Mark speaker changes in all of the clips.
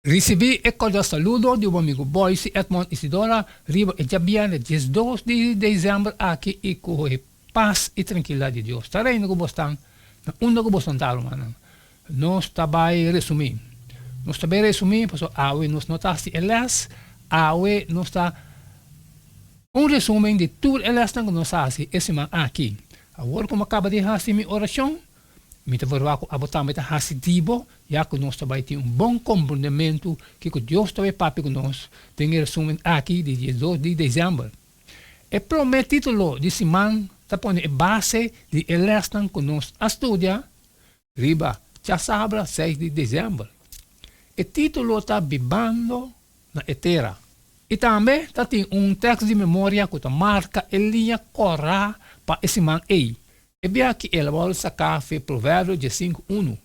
Speaker 1: Recebi e cordial saludo de um amigo Boyce Edmond Isidora, riba e jabiane 12 de dezembro aqui e corre paz e tranquilidade de Deus. Estarei no Gobostan, na onda Gobostan talo, mano. Nós também resumir. Nós também resumir, porque awe nos notaste elas, awe nos está resumo de tudo elas que nós fazemos esse man aqui. Agora como acaba de fazer minha oração, me te verwaku abotame te hasidibo, ya que nós também tem bom compreendimento que Deus também papi conosco, tem resumen aqui de 12 de dezembro. E prometido de semana, tá pone base de elastan conosco a estudia, riba, já sabra 6 de dezembro. E título tá bibando na etera. E também tá tem texto de memória que marca a linha corra para esse man aí. E bem aqui ela vai sacar foi provérbio de 5:1.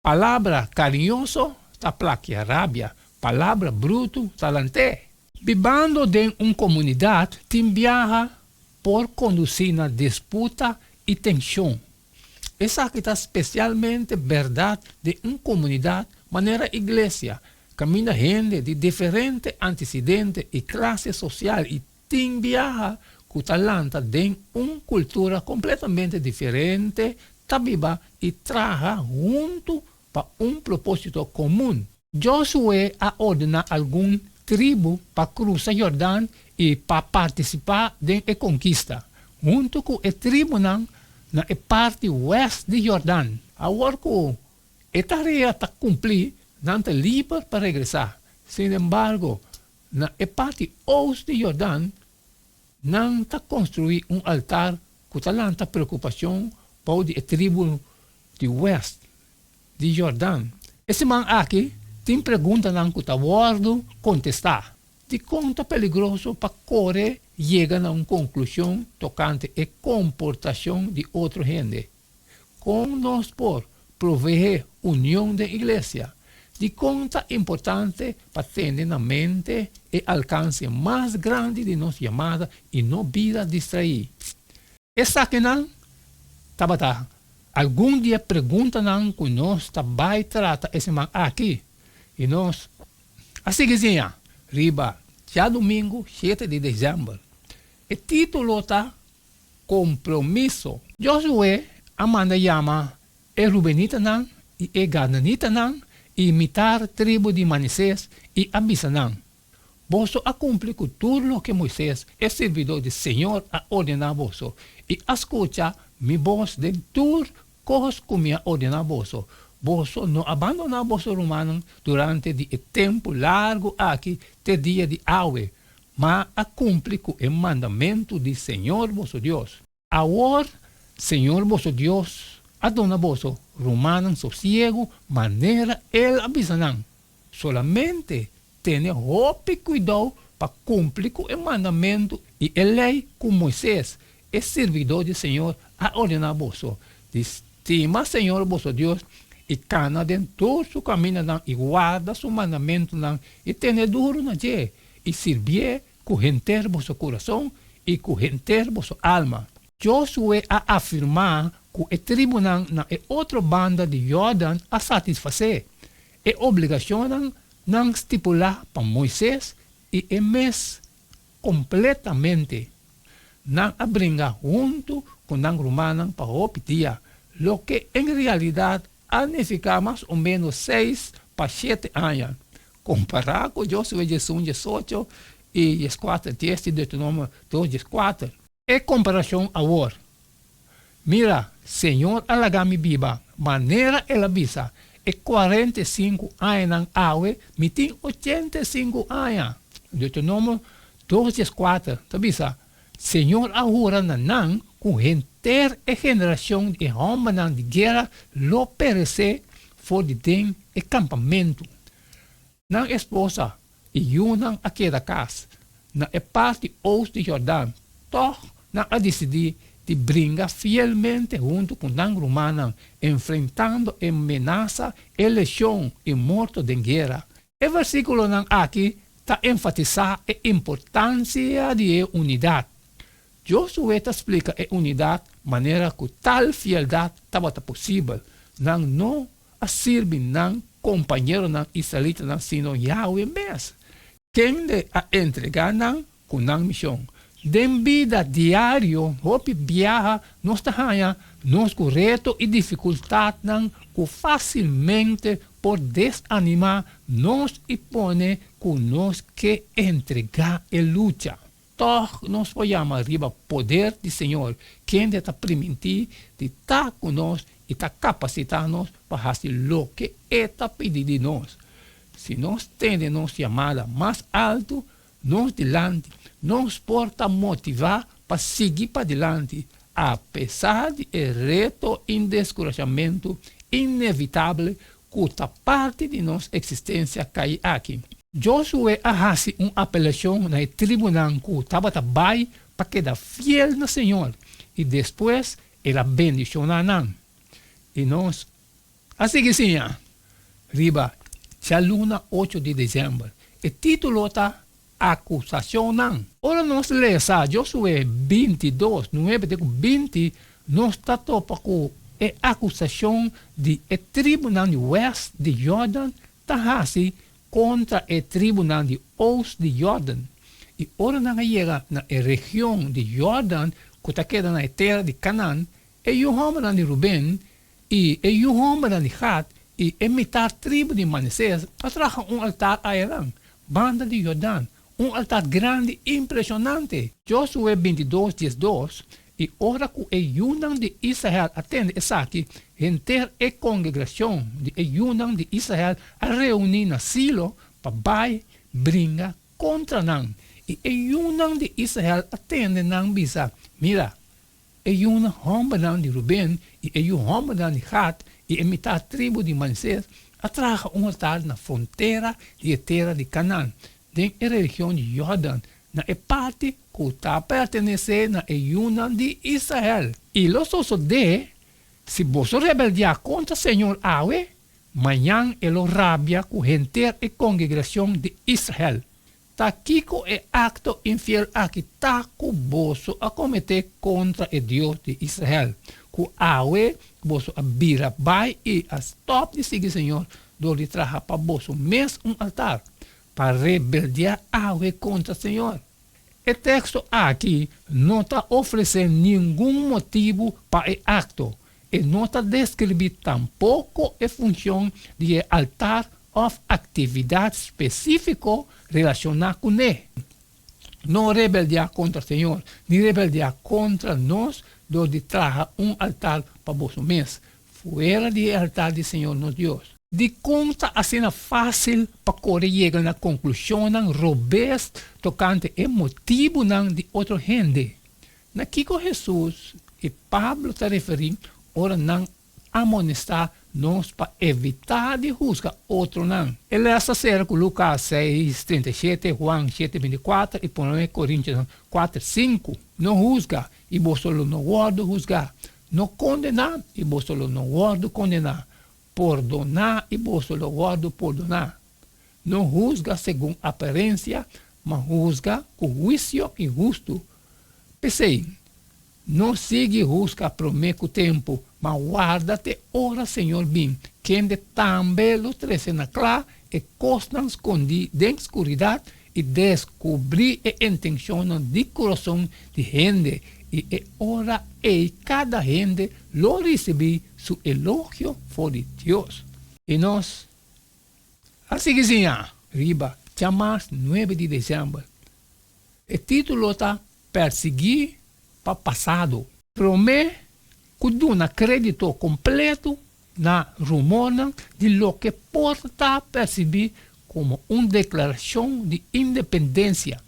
Speaker 1: Palavra carinhoso tá plaquia rábia, palavra bruto talante. Bibando de comunidade tem viaja por conduzir na disputa e tensão. Essa aqui está especialmente verdade de comunidade, maneira igreja, caminha gente de diferentes antecedentes e classe social e tem viaja com talento de cultura completamente diferente, tabiba e traga junto para propósito comum. Josué a ordenar algum tribo para cruzar Jordão e para participar da conquista, junto com a tribo na parte oeste de Jordão. Agora que a tarefa está cumprida, não está livre para regressar. Sin embargo, na parte oeste de Jordão, não está construir altar com tanta preocupação para a tribo de oeste de Jordão. Esse man aqui tem pergunta não que está bordo contestar. De conta peligroso para correr chega a uma conclusão tocante a comportação de outra gente. Como nós por prover união da igreja, de conta importante para ter na mente e alcance mais grande de nossa chamada e não vida distrair. Essa aqui não, tabata, algum dia pergunta não que nós vai tratar esse man aqui. E nós, assim que sim, riba, já domingo, 7 de dezembro. O título está Compromisso. Josué, Amanda chama, é Rubenita não, e é Gadonita não, imitar a tribo de Manassés e avisa não. Você a cumprir com tudo o que Moisés, é servidor do Senhor, a ordenar você. E escuta minha voz de tudo coisas que me ordenar você. Você não abandonar você romano durante o tempo largo aqui, te dia de aue, mas a cumprir com o mandamento do Senhor vosso Deus. Agora, Senhor vosso Deus, adona vosso romano sossego, maneira ele avisa não. Solamente tenha roupa e cuidado para cumprir com o mandamento e a lei com Moisés, é servidor do Senhor, a ordenar você. Estima Senhor vosso Deus, e cana dentro do caminho não, e guarda seu mandamento não, e tenha duro na dia, e servir com renter vosso coração e com renter vossa alma. Josué a afirmar que o tribunal na outra banda de Jordão a satisfazer. É obrigação não estipular para Moisés e é mês completamente não abringa junto com o romano para o dia, lo que em realidade a ficar mais ou menos 6 para 7 anos. Comparar com Josué 18 e 4 textos de Deuteronômio 2:4. É comparação agora. Mira, Senhor alagami biba, maneira ela visa, é 45 anos awe, me tem 85 anos. Deuteronômio 2:4, tá visa? Senhor ahura nanang, com renter a geração de homem de guerra, lo perece for de den e campamento. Na esposa, e unang aquela casa, na parte oeste de Jordão, toch na a decidir de brincar fielmente junto com o romano, enfrentando a ameaça, eleição e morte de guerra. O versículo aqui está enfatizando a importância de unidade. Josué explica a unidade, maneira que tal fialdade estava possível, não a servir compañero ng israelita ng sino Yahweh mes. Quem le a entregar ng kunang misyon. Den vida diário, hopi viaja nos tahaya, nos com reto e dificuldade não que facilmente por desanimar nos impone que nos que entregar e luta. Toch nos podemos arriba poder do Senhor, quem está permitir de estar conosco e está capacitar-nos para fazer o que está pedido de nós. Se nós temos chamada mais alto, nos delante, nos porta motivar para seguir para diante, apesar de reto e descorajamento inevitável que a parte de nossa existência cai aqui. Josué fez uma apelação no tribunal que estava trabalhando para quedar fiel no Senhor e depois ela bendicionou não. E nós, assim que sim, riba, a luna 8 de dezembro, o título está acusação não. Ora nós lemos Josué 22, 9-20, nós está topa com a acusação de o tribunal de West de Jordão está contra o tribunal de Oeste de Jordão. E ora não chega na região de Jordão, que está queda na terra de Canaã, e o homem de Rubén, e o homem de Gad, e a metade tribo de Manassés, atraja altar a Elã, banda de Jordão, altar grande e impressionante. Josué 22, 12, e ora que o Yunam de Israel atende essa aqui, enter a congregação de Yunam de Israel a reunir na Silo para brincar contra não. E Yunam de Israel atende não bisa. Mira, Yunam homem de Rubén e homem de Gad e a metade tribo de Manassés atraja altar na fronteira de terra de Canaã, dentro da região de Jordão, na parte que está pertencendo a Yunam de Israel. E lo sucede, se você rebeldear contra o Senhor Yahweh, amanhã ele rabia com a congregação de Israel. Tá aqui com o acto infiel aqui tá com você a cometer contra o Deus de Israel. Com Yahweh, você a vira vai e a stop de seguir o Senhor, do de trazer para você mesmo altar, para rebeldear Yahweh contra o Senhor. O texto aqui não está oferecendo nenhum motivo para o acto e não está descrevendo tampouco a função de altar ou atividade específica relacionada com ele. Não rebeldear contra o Senhor, nem rebeldear contra nós, de trazer altar para você mesmo, fora do altar do Senhor nosso Deus. De conta assim fácil para correr chegar na conclusão robusta tocante o motivo de outra gente. Aqui com Jesus e Pablo está referindo ora não amonestar nós para evitar de juzgar outro não. Ele está certo com Lucas 6, 37, Juan 7, 24 e 1 Coríntios 4, 5. Não juzga e você não guarda juzgar. Não condenar e você não guarda condenar. Perdonar e você lo guarda perdonar. Não juzga segundo a aparência, mas juzga com juízo injusto. Pensei, não siga juzga por meio tempo, mas guarda-te ora, Senhor, bem, quem de também lo trece na clara e costas escondidas da escuridade e descobrir a intenção de coração de gente e ora e cada gente lo receber su elogio por Dios. E nós, assim que sim, riba, chamamos 9 de dezembro. O título está Perseguir para passado. Promete que dá crédito completo na rumora de lo que porta perceber como uma declaração de independência.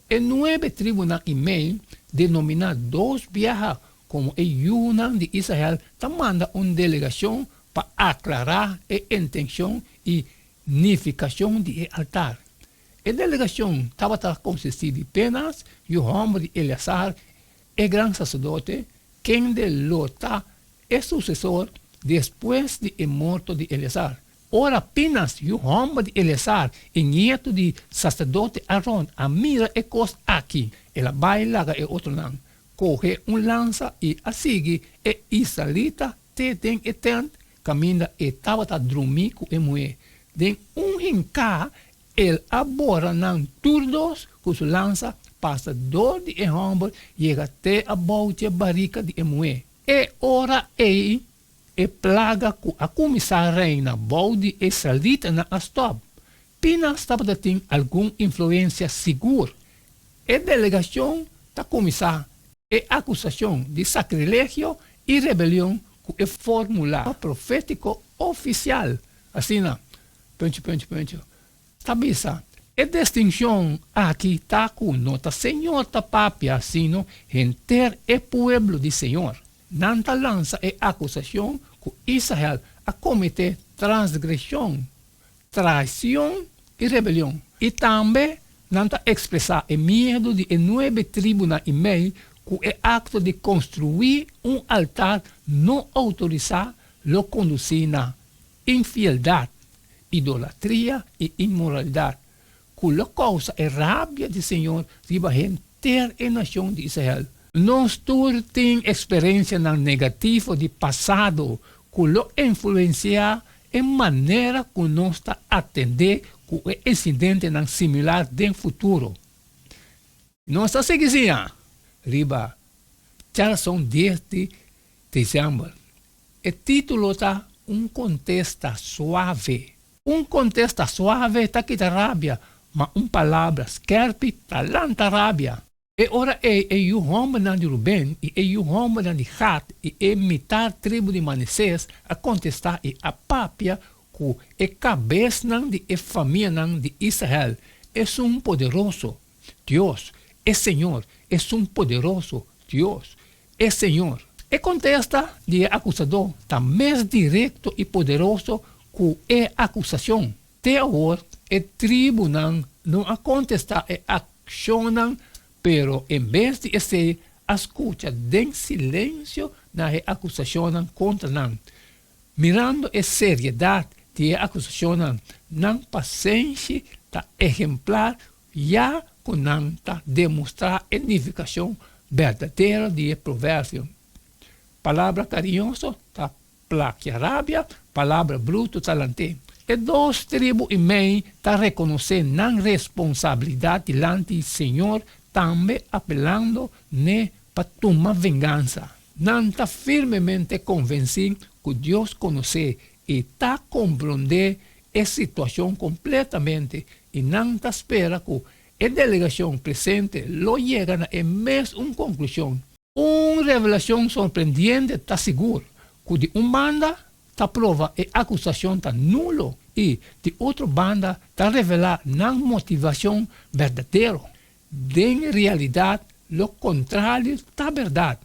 Speaker 1: O 9 tribunal e-mail denominado dos viajas como o Yunam de Israel manda uma delegação para aclarar a intenção e unificação do altar. A delegação estava consistida apenas do homem de Eleazar, o grande sacerdote, quem de Lota é sucessor depois de morto de Eleazar. Ora apenas o homem de Eleazar, e nieto de sacerdote Arão, a mira e costa aqui. Ela vai lá e outro não. Coge lança e a sigue e israelita te den eterno caminha e tabata drumi ku emue. Den hinka, el abora nan turdos ku su lança passa dor de enrombo, chega até a boute barrica de emue. E ora e plaga ku a começar reina balde e salita na stop. Pina estava de ter alguma influência segura. E delegação da começar e acusação de sacrilégio e rebelião que é formular profético oficial. Assim, pencho. Tabisa, e distinção aqui está com nota Senhor ta papia, sino enter e pueblo de Senhor. Nanta lança e acusação que Israel a cometer transgressão, traição e rebelião. E também nanta expressar o medo de 9 tribunais e meio que é acto de construir altar não autorizado, lo conduzir na infidelidade, idolatria e imoralidade, que a causa é rábia do Senhor riba inteira a nação de Israel. Nós todos temos experiência negativa de passado que lo influencia em maneira que nós está atender com o incidente similar no futuro. Nós está seguindo, riba, já são 10 de dezembro. O título está contesta suave. Contesta suave está aqui da rábia, mas palavra skerpi talanta rábia. E ora o homem de Ruben e o homem de Gad e metade tribo de Manassés a contestar e a papia que é cabeça de família de Israel é poderoso Deus, é Senhor, é poderoso Deus, é Senhor. E contesta de acusador está mais direto e poderoso que é acusação. Até agora, o tribunal não a contestar e acciona, pero em vez de ser escuta em silêncio na acusação contra não. Mirando a seriedade de acusação, não paciência da exemplar, já que não está demonstrar a edificação verdadeira de provérbio. Palavra carinhosa está plaque rábia, palavra bruto talante. E 2 tribos e meio está reconhecendo não responsabilidade diante do Senhor, também apelando para tomar vingança. Não está firmemente convencido que Deus conhece e está compreendendo a situação completamente e não está espera que a delegação presente lo llegue a mesma conclusão. Uma revelação surpreendente está seguro que de uma banda está prova e acusação está nulo e de outra banda está revelar não motivação verdadeira. De realidade, lo contrário está verdade.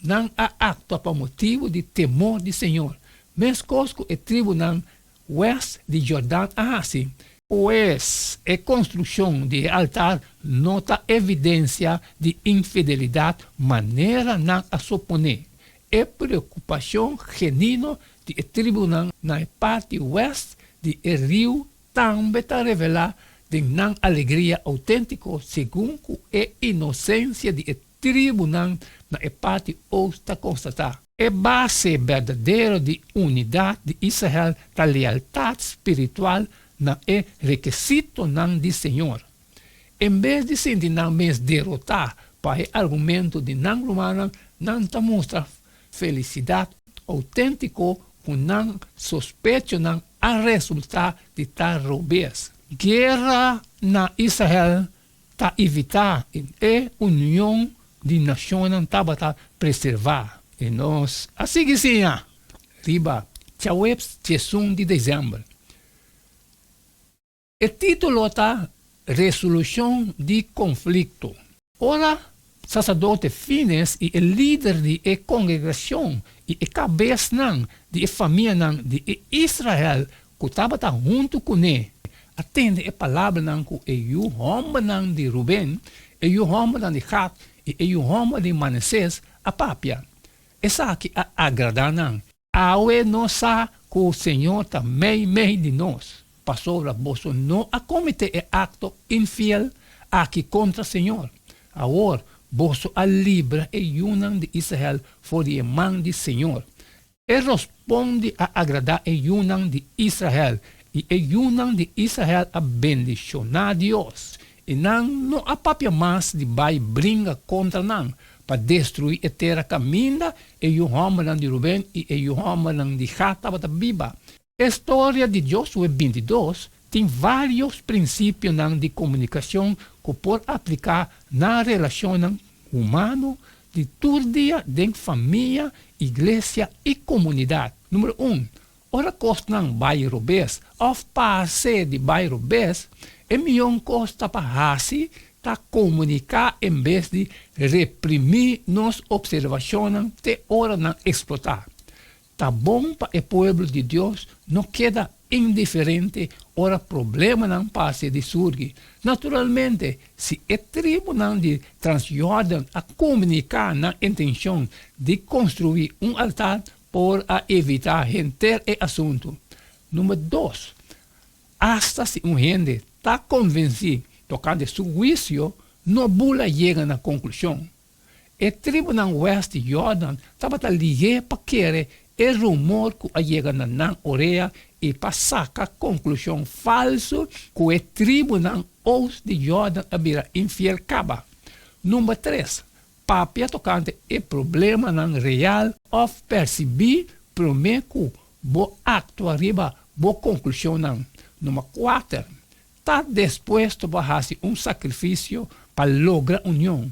Speaker 1: Não há acto para motivo de temor do Senhor. Mesmo que o tribunal oeste de Jordão assim, pois a construção de altar nota evidência de infidelidade, maneira não a suponer. É preocupação genuína do tribunal na parte oeste do rio também está revelar de não alegria autêntica, segundo a inocência do tribunal na parte oeste constatar. A base verdadeira de unidade de Israel da lealdade espiritual não é requisito não do Senhor. Em vez de sentir não mais derrotar para o argumento de não romano, não mostra felicidade autêntica com não suspeito não a resultar de tal robês. Guerra na Israel está evitar e união de nações está preservar. E nós, assim que sim, riba, tchaueps, 1 de dezembro. O título está Resolução de Conflito. Ora, sacerdote Fines e o líder da congregação e a cabeça de família de Israel que estava junto com ele, atende a palavra que o homem de Ruben, e o homem de Gad e o homem de Manassés a papia. Essa aqui agrada não. Aue nós que o Senhor está meio de nós. Passou a bolsa não a cometer acto infiel aqui contra o Senhor. Agora, bolsa a libra e unan de Israel for de mão do Senhor. Ele responde a agradar a Yunnan de Israel. E a Yunnan de Israel a bendicionar Deus. E não há papia mais de vai brinca contra não. Para destruir a terra caminha. E o homem de Rubén e o homem de Gata para biba. A história de Josué 22 tem vários princípios de comunicação que pode aplicar na relação humana de todo dia de família, igreja e comunidade. Número 1. Ora costa ng bairro bes, of passe de bairro bes, é melhor costa para assim, ta comunicar em vez de reprimir nos observações de hora não explotar. Tá bom para o povo de Deus, não queda indiferente ora problema não passe de surgir. Naturalmente, se a tribo não de Transjordan a comunicar na intenção de construir um altar por a evitar render o assunto. Número 2. Hasta se um gente está convencido tocando seu juízo, não bula chega na conclusão. A tribo na West Jordan estava a ligar para querer o rumor que chega na orelha e para sacar conclusão falsa que a tribo na Oeste de Jordan havia infiel caba. Número 3. Papia tocante o problema não real of perceber primeiro que bo acto arriba bo conclusão não. Número 4. Está disposto a fazer sacrifício para lograr união.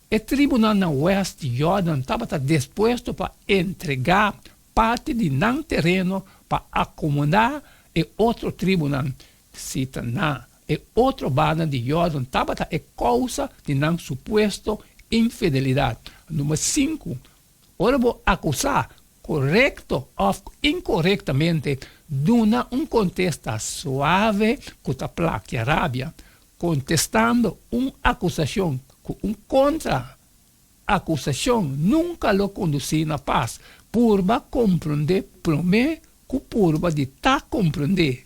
Speaker 1: O tribunal na West Jordan estava disposto para entregar parte de não terreno para acomodar o outro tribunal. Cita na e outro banda de Jordan estava a causa de não suposto infidelidade. Número 5. Ora vou acusar correto ou incorretamente duna contesta suave que a placa Arábia, contestando acusação que contra-acusação nunca lo conduzir na paz, purba compreender primeiro que purba de compreender.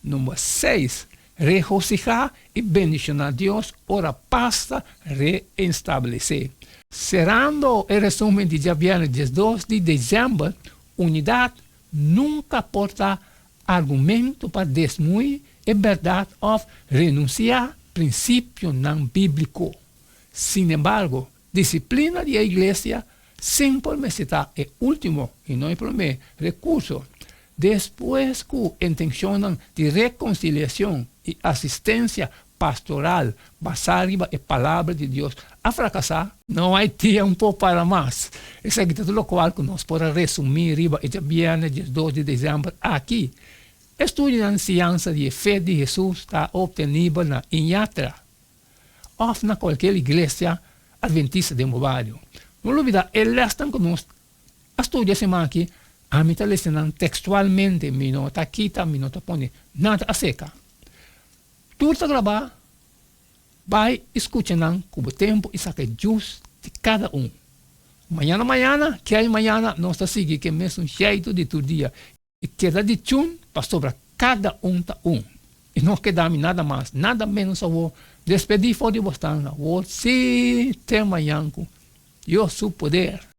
Speaker 1: Número 6. Regocijar e bendicionar Deus, ora basta reestabelecer. Cerrando o resumen de viernes 2 de dezembro, unidade nunca porta argumento para desmuir a verdade ou renunciar princípio não bíblico. Sin embargo, disciplina de igreja sempre necessita o último e não o primeiro recurso. Depois que intencionam de reconciliação e assistência pastoral basada na palavra de Deus a fracassar, não há tempo para mais. Essa é tudo o qual nós podemos resumir este viernes 2 de dezembro aqui. Estude a ciência de fé de Jesus está obtenido na Inhatra, ou na qualquer igreja adventista de Mobalho. Não olvida, ele está com nós. Estude semana aqui. A mim está lecionando textualmente, me nota quita, me nota põe nada a seca. Tudo está gravado, vai escutando com o tempo e saca justo de cada um. Manhã, que aí manhã, nós está seguindo que é mesmo jeito de todo dia. E queda de tchum para sobre cada tá um. E não queda nada mais, nada menos eu vou despedir fora de você. Vou se ter manhã com o seu poder.